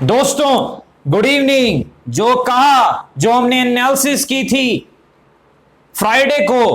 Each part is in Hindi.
दोस्तों गुड इवनिंग। जो हमने एनालिसिस की थी फ्राइडे को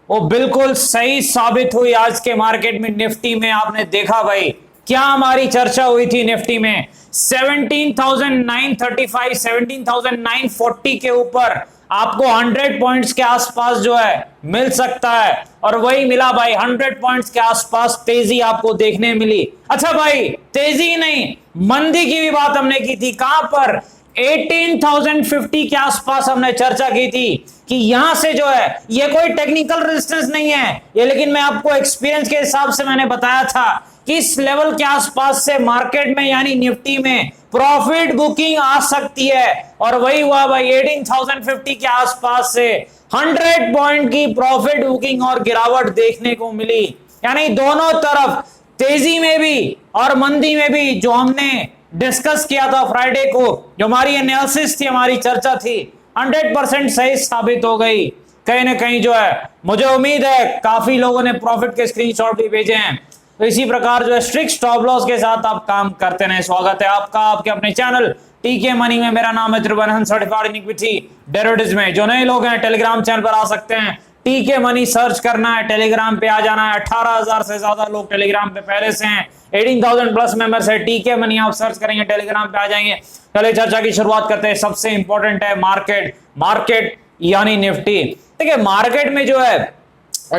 वो बिल्कुल सही साबित हुई। आज के मार्केट में निफ्टी में आपने देखा भाई क्या हमारी चर्चा हुई थी निफ्टी में 17,935 17,940 के ऊपर आपको 100 पॉइंट्स के आसपास जो है मिल सकता है और वही मिला भाई। 100 पॉइंट्स के आसपास तेजी आपको देखने मिली। अच्छा भाई तेजी नहीं मंदी की भी बात हमने की थी। कहां पर 18,050 के आसपास हमने चर्चा की थी कि यहां से जो है ये कोई टेक्निकल रेजिस्टेंस नहीं है ये, लेकिन मैं आपको एक्सपीरियंस के हिसाब से मैंने बताया था कि इस लेवल के आसपास से मार्केट में यानी निफ्टी में प्रॉफिट बुकिंग आ सकती है और वही हुआ भाई। 18,050 के आसपास से 100 पॉइंट की प्रॉफिट बुकिंग और गिरावट देखने को मिली। यानी दोनों तरफ तेजी में भी और मंदी में भी जो हमने डिस्कस किया था फ्राइडे को, जो हमारी एनालिसिस थी, हमारी चर्चा थी, 100% सही साबित हो गई। कहीं ना कहीं जो है मुझे उम्मीद है काफी लोगों ने प्रॉफिट के स्क्रीनशॉट भी भेजे हैं। तो इसी प्रकार जो है स्ट्रिक्ट स्टॉप लॉस के साथ आप काम करते रहे। स्वागत है आपका आपके अपने चैनल टीके मनी में। मेरा नाम है त्रिभुवन, सर्टिफाइड इन इक्विटी डेरिवेटिव्स में। जो नए लोग हैं टेलीग्राम चैनल पर आ सकते हैं, टीके मनी सर्च करना है, टेलीग्राम पे आ जाना है। 18,000 से ज्यादा लोग टेलीग्राम पे पहले से हैं। 18,000 प्लस मेंबर्स है। टीके मनी आप सर्च करेंगे टेलीग्राम पे आ जाएंगे। चलिए चर्चा की शुरुआत करते हैं। सबसे इंपॉर्टेंट है मार्केट यानी निफ्टी। देखिए मार्केट में जो है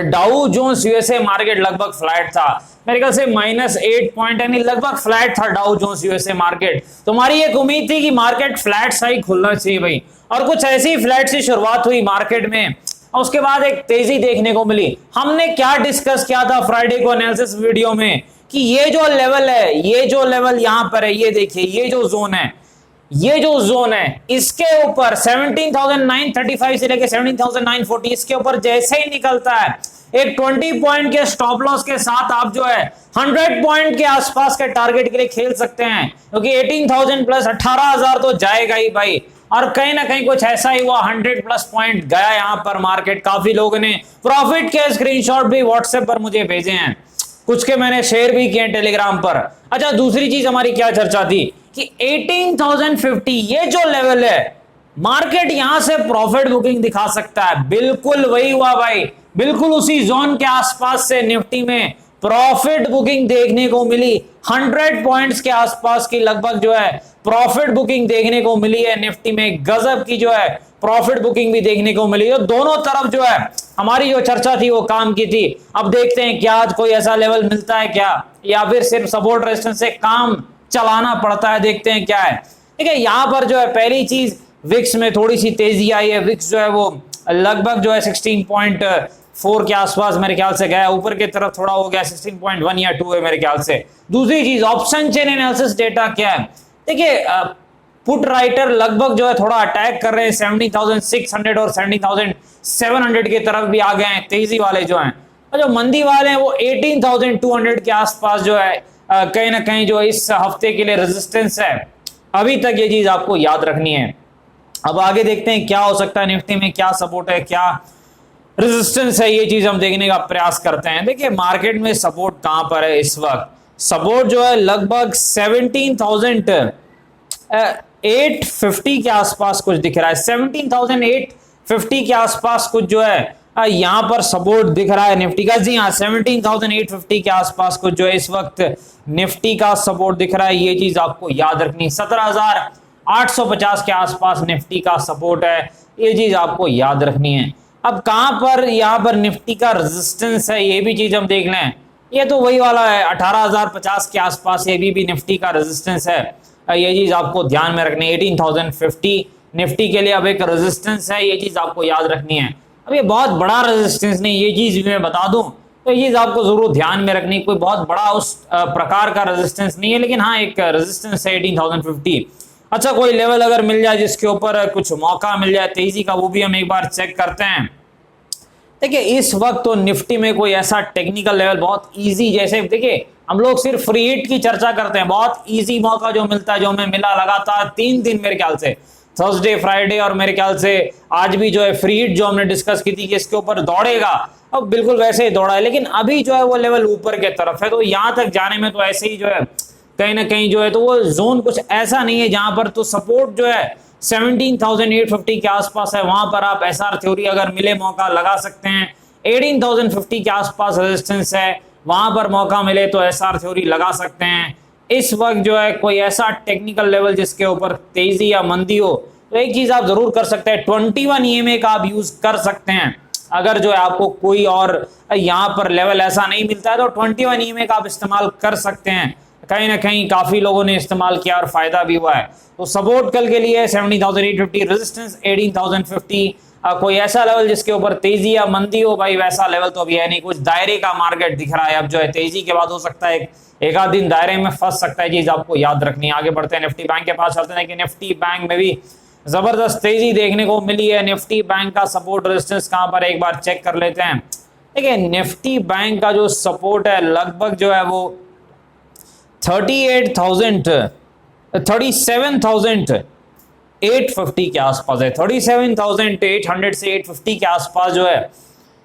डाउ जोन्स यूएसए मार्केट लगभग फ्लैट था, मेरे ख्याल से -8 पॉइंट, यानी लगभग फ्लैट था डाउ जोन्स यूएसए मार्केट। तो हमारी एक उम्मीद थी कि मार्केट फ्लैट सा ही खुलना चाहिए भाई, और कुछ ऐसी फ्लैट सी शुरुआत हुई मार्केट में और उसके बाद एक तेजी देखने को मिली। हमने क्या डिस्कस किया था फ्राइडे को एनालिसिस वीडियो में कि ये जो लेवल है, ये जो लेवल यहां पर है, ये देखिए ये जो जोन है, ये जो जोन है इसके ऊपर 17,935 से लेकर 17,940 इसके ऊपर जैसे ही निकलता है एक 20 पॉइंट के स्टॉप लॉस के साथ आप जो है 100 पॉइंट के आसपास के टारगेट के लिए खेल सकते हैं, क्योंकि 18,000 प्लस 18,000 तो जाएगा ही भाई। और कहीं ना कहीं कुछ ऐसा ही हुआ, 100 प्लस पॉइंट गया यहां पर मार्केट। काफी लोगों ने प्रॉफिट के स्क्रीनशॉट भी व्हाट्सएप पर मुझे भेजे हैं, कुछ के मैंने शेयर भी किए टेलीग्राम पर। अच्छा दूसरी चीज हमारी क्या चर्चा थी कि 18,050 ये जो लेवल है मार्केट यहां से प्रॉफिट बुकिंग दिखा सकता है। बिल्कुल वही हुआ भाई, बिल्कुल उसी जोन के आसपास से निफ्टी में प्रॉफिट बुकिंग देखने को मिली। 100 पॉइंट्स के आसपास की लगभग जो है प्रॉफिट बुकिंग देखने को मिली है निफ्टी में। गजब की जो है प्रॉफिट बुकिंग भी देखने को मिली। तो दोनों तरफ जो है हमारी जो चर्चा थी वो काम की थी। अब देखते हैं क्या आज कोई ऐसा लेवल मिलता है क्या, या फिर सिर्फ सपोर्ट रेजिस्टेंस से काम चलाना पड़ता है। देखते हैं क्या है। ठीक है, यहां पर जो है पहली चीज विक्स में थोड़ी सी तेजी आई है। विक्स जो है वो लगभग जो है 16.4 के आसपास मेरे ख्याल से गया, ऊपर की तरफ थोड़ा हो गया, 16.1 या 2 है मेरे ख्याल से। दूसरी चीज ऑप्शन चेन एनालिसिस डेटा क्या है। देखिए पुट राइटर लगभग जो है थोड़ा अटैक कर रहे हैं 70,600 और 70,700 की तरफ भी आ गए हैं तेजी वाले जो हैं, और जो मंदी वाले हैं वो 18,200 के आसपास जो है कहीं ना कहीं जो इस हफ्ते के लिए रेजिस्टेंस है। अभी तक ये चीज आपको याद रखनी है। अब आगे देखते हैं क्या हो सकता है निफ्टी में, क्या सपोर्ट है क्या रेजिस्टेंस है, ये चीज हम देखने का प्रयास करते हैं। देखिए मार्केट में सपोर्ट कहां पर है इस वक्त। सपोर्ट जो है लगभग 17,850 के आसपास कुछ दिख रहा है। 17,850 के आसपास कुछ जो है यहां पर सपोर्ट दिख रहा है निफ्टी का। जी हाँ, 17,850 के आसपास कुछ जो है इस वक्त निफ्टी का सपोर्ट दिख रहा है। ये चीज आपको याद रखनी। 17,850 के आसपास निफ्टी का सपोर्ट है, ये चीज आपको याद रखनी है। अब कहां पर यहां पर निफ्टी का रेजिस्टेंस है ये भी चीज हम देख लें। ये तो वही वाला है 18,050 के आसपास, ये भी निफ्टी का रेजिस्टेंस है। ये चीज आपको ध्यान में रखनी है। 18,050 निफ्टी के लिए अब एक रेजिस्टेंस है, ये चीज आपको याद रखनी है। अब ये बहुत बड़ा रेजिस्टेंस नहीं, ये चीज मैं बता दूं तो ये चीज आपको जरूर ध्यान में रखनी। कोई बहुत बड़ा उस प्रकार का रेजिस्टेंस नहीं है, लेकिन हाँ एक रेजिस्टेंस है 18,050। अच्छा कोई लेवल अगर मिल जाए जिसके ऊपर कुछ मौका मिल जाए तेजी का, वो भी हम एक बार चेक करते हैं। देखिए इस वक्त तो निफ्टी में कोई ऐसा टेक्निकल लेवल बहुत इजी, जैसे देखिए हम लोग सिर्फ फ्री हिट की चर्चा करते हैं, बहुत इजी मौका जो मिलता है, जो हमें मिला लगातार 3 दिन मेरे ख्याल से, थर्सडे फ्राइडे और मेरे ख्याल से आज भी जो है फ्री हिट जो हमने डिस्कस की थी कि इसके ऊपर दौड़ेगा, अब बिल्कुल वैसे ही दौड़ा है। लेकिन अभी जो है वो लेवल ऊपर के तरफ है, तो यहां तक जाने में तो ऐसे ही जो है कहीं ना कहीं जो है तो वो जोन कुछ ऐसा नहीं है जहां पर तो सपोर्ट जो है 17,850 के आसपास है, वहां पर आप एसआर थ्योरी अगर मिले मौका लगा सकते हैं। 18,050 के आसपास रेजिस्टेंस है, वहां पर मौका मिले तो एसआर थ्योरी लगा सकते हैं। इस वक्त जो है कोई ऐसा टेक्निकल लेवल जिसके ऊपर तेजी या मंदी हो तो एक चीज आप जरूर कर सकते हैं, 21 ईएमए का आप यूज कर सकते हैं। अगर जो है आपको कोई और यहाँ पर लेवल ऐसा नहीं मिलता है तो 21 ईएमए का आप इस्तेमाल कर सकते हैं। कहीं ना कहीं काफी लोगों ने इस्तेमाल किया और फायदा भी हुआ है। तो सपोर्ट कल के लिए 17,850, रेजिस्टेंस 18,050। कोई ऐसा लेवल जिसके ऊपर तेजी या मंदी हो भाई, वैसा लेवल तो अभी है नहीं, कुछ दायरे का मार्केट दिख रहा है। अब जो है तेजी के बाद हो सकता है एक आध दिन दायरे में फंस सकता है, चीज आपको याद रखनी है। आगे बढ़ते हैं, निफ्टी बैंक के पास चलते हैं कि निफ्टी बैंक में भी जबरदस्त तेजी देखने को मिली है। निफ्टी बैंक का सपोर्ट रेजिस्टेंस कहां पर एक बार चेक कर लेते हैं। देखिए निफ्टी बैंक का जो सपोर्ट है लगभग जो है वो 37,850 के आसपास है। 37,800 से 850 के आसपास जो है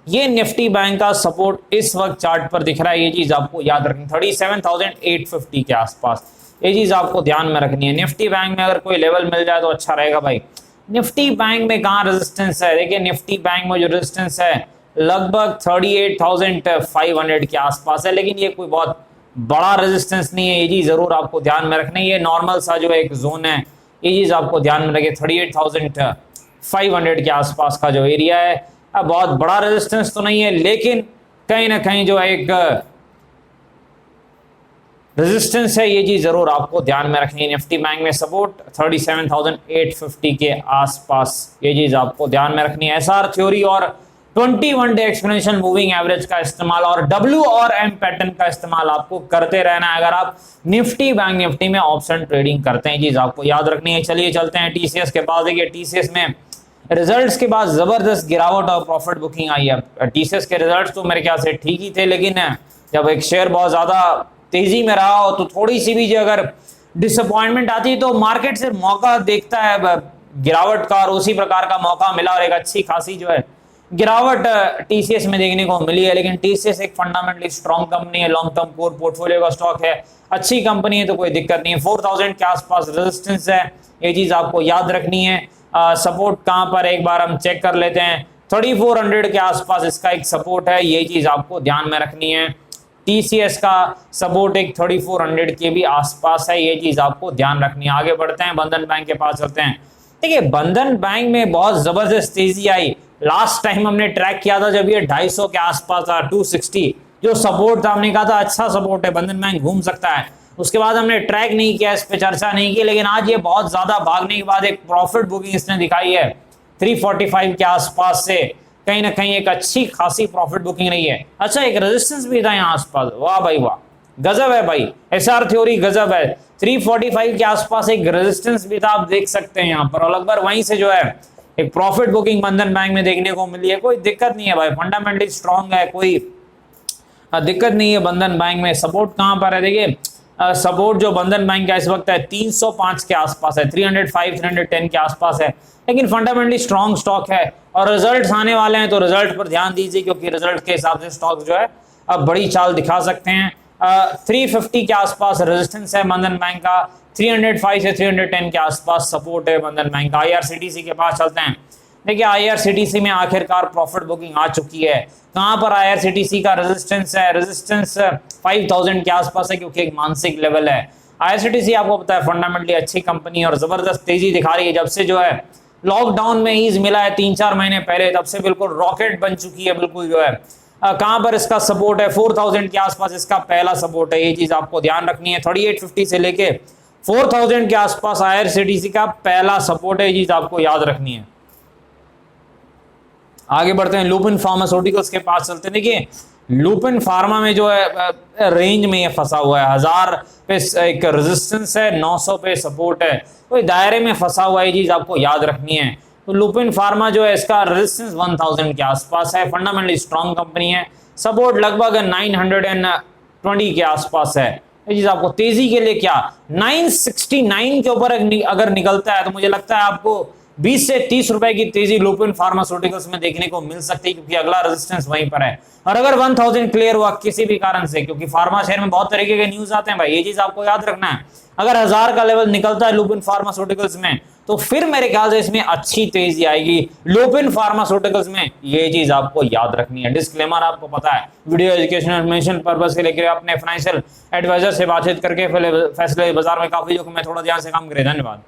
ये निफ्टी बैंक का सपोर्ट इस वक्त चार्ट पर दिख रहा है। ये चीज आपको याद रखनी, 37,850 के आसपास, ये चीज आपको ध्यान में रखनी है। निफ्टी बैंक में अगर कोई लेवल मिल जाए तो अच्छा रहेगा भाई। निफ्टी बैंक में कहाँ रेजिस्टेंस है, देखिए निफ्टी बैंक में जो रेजिस्टेंस है लगभग 38,500 के आसपास है, लेकिन ये कोई बहुत बड़ा रेजिस्टेंस नहीं है। ये चीज जरूर आपको ध्यान में रखना है, ये नॉर्मल सा जो एक जोन है, ये चीज आपको ध्यान में रखे। 38,500 के आसपास का जो एरिया है, अब बहुत बड़ा रेजिस्टेंस तो नहीं है, लेकिन कहीं ना कहीं जो एक रेजिस्टेंस है, ये चीज जरूर आपको ध्यान में रखनी है। निफ्टी बैंक में सपोर्ट 37,850 के आसपास, ये चीज आपको ध्यान में रखनी है। एसआर थ्योरी और 21 डे एक्सपोनेंशियल मूविंग एवरेज का इस्तेमाल और डब्ल्यू और एम पैटर्न का इस्तेमाल आपको करते रहना है अगर आप निफ्टी बैंक निफ्टी में ऑप्शन ट्रेडिंग करते हैं, चीज आपको याद रखनी है। चलिए चलते हैं टीसीएस के पास। देखिए टीसीएस में रिजल्ट्स के बाद जबरदस्त गिरावट और प्रॉफिट बुकिंग आई है। टीसीएस के रिजल्ट्स तो मेरे ख्याल से ठीक ही थे, लेकिन जब एक शेयर बहुत ज्यादा तेजी में रहा हो तो थोड़ी सी भी जो अगर डिसअपॉइंटमेंट आती है तो मार्केट से मौका देखता है गिरावट का, और उसी प्रकार का मौका मिला और एक अच्छी खासी जो है गिरावट टीसीएस में देखने को मिली है। लेकिन टीसीएस एक फंडामेंटली स्ट्रॉन्ग कंपनी है, लॉन्ग टर्म कोर पोर्टफोलियो का स्टॉक है, अच्छी कंपनी है, तो कोई दिक्कत नहीं है। 4,000 के आसपास रेजिस्टेंस है, ये चीज आपको याद रखनी है। सपोर्ट कहां पर एक बार हम चेक कर लेते हैं, 3400 के आसपास इसका एक सपोर्ट है, ये चीज आपको ध्यान में रखनी है। टीसीएस का सपोर्ट एक 3400 के भी आसपास है, ये चीज आपको ध्यान रखनी है। आगे बढ़ते हैं, बंधन बैंक के पास चलते हैं। देखिए बंधन बैंक में बहुत जबरदस्त तेजी आई। लास्ट टाइम हमने ट्रैक किया था जब ये 250 के आसपास था, 260 जो सपोर्ट था, हमने कहा था अच्छा सपोर्ट है, बंधन बैंक घूम सकता है। उसके बाद हमने ट्रैक नहीं किया, इस पे चर्चा नहीं की, लेकिन आज ये बहुत ज्यादा भागने के बाद एक प्रॉफिट बुकिंग इसने दिखाई है 345 के आसपास से, कहीं ना कहीं एक अच्छी खासी प्रॉफिट बुकिंग रही है। अच्छा एक रेजिस्टेंस भी था यहाँ आसपास, वाह भाई वाह, गजब है भाई, एसआर थ्योरी गजब है। 345 के आसपास एक रेजिस्टेंस भी था, आप देख सकते हैं यहाँ पर, और लगभग वहीं से जो है एक प्रॉफिट बुकिंग बंधन बैंक में देखने को मिली है। कोई दिक्कत नहीं है भाई, फंडामेंटली स्ट्रॉन्ग है, कोई दिक्कत नहीं है बंधन बैंक में। सपोर्ट कहां पर है, देखिए सपोर्ट जो बंधन बैंक का इस वक्त है 305 के आसपास है, 305 310 के आसपास है, लेकिन फंडामेंटली स्ट्रॉन्ग स्टॉक है। और रिजल्ट्स आने वाले हैं तो रिजल्ट पर ध्यान दीजिए, क्योंकि रिजल्ट के हिसाब से स्टॉक जो है अब बड़ी चाल दिखा सकते हैं। 350 के आसपास रेजिस्टेंस है बंधन बैंक का, 305 से 310 के आसपास सपोर्ट है बंधन बैंक का। आईआरसीटीसी के पास चलते हैं। देखिए आईआरसीटीसी में आखिरकार प्रॉफिट बुकिंग आ चुकी है। कहां पर आईआरसीटीसी का रेजिस्टेंस है, रेजिस्टेंस 5000 के आसपास है, क्योंकि एक मानसिक लेवल है। आईआरसीटीसी आपको पता है फंडामेंटली अच्छी कंपनी है और जबरदस्त तेजी दिखा रही है। जब से जो है लॉकडाउन में ईज मिला है 3-4 महीने पहले, तब से बिल्कुल रॉकेट बन चुकी है, बिल्कुल जो है। कहां पर इसका सपोर्ट है, 4000 के आसपास इसका पहला सपोर्ट है, ये चीज आपको ध्यान रखनी है। 3850 से लेके 4000 के आसपास आईआरसीटीसी का पहला सपोर्ट है, ये चीज आपको याद रखनी है। आगे बढ़ते हैं, लुपिन फार्मास्यूटिकल्स के पास चलते हैं। देखिए लुपिन फार्मा में जो है रेंज में ये फंसा हुआ है, 1000 पे एक रेजिस्टेंस है, 900 पे सपोर्ट है, कोई दायरे में फंसा हुआ है, ये चीज आपको याद रखनी है। तो लुपिन फार्मा जो है इसका रेजिस्टेंस 1000 के आसपास है, फंडामेंटली स्ट्रॉन्ग कंपनी है, सपोर्ट लगभग 920 के आसपास है। ये चीज आपको तेजी के लिए क्या 969 के ऊपर अगर निकलता है तो मुझे लगता है आपको 20 से 30 रुपए की तेजी लुपिन फार्मास्यूटिकल्स में देखने को मिल सकती है, क्योंकि अगला रेजिस्टेंस वहीं पर है। और अगर 1000 क्लियर हुआ किसी भी कारण से, क्योंकि फार्मा शेयर में बहुत तरीके के न्यूज आते हैं भाई, ये चीज आपको याद रखना है, अगर 1000 का लेवल निकलता है लुपिन फार्मास्यूटिकल्स में, तो फिर मेरे ख्याल से इसमें अच्छी तेजी आएगी लुपिन फार्मास्यूटिकल्स में, ये चीज आपको याद रखनी है। डिस्क्लेमर आपको पता है, वीडियो एजुकेशनल इन्फॉर्मेशन पर्पस के लेकर अपने फाइनेंशियल एडवाइजर से बातचीत करके फैसले बाजार में काफी जो मैं थोड़ा ध्यान से काम करे। धन्यवाद।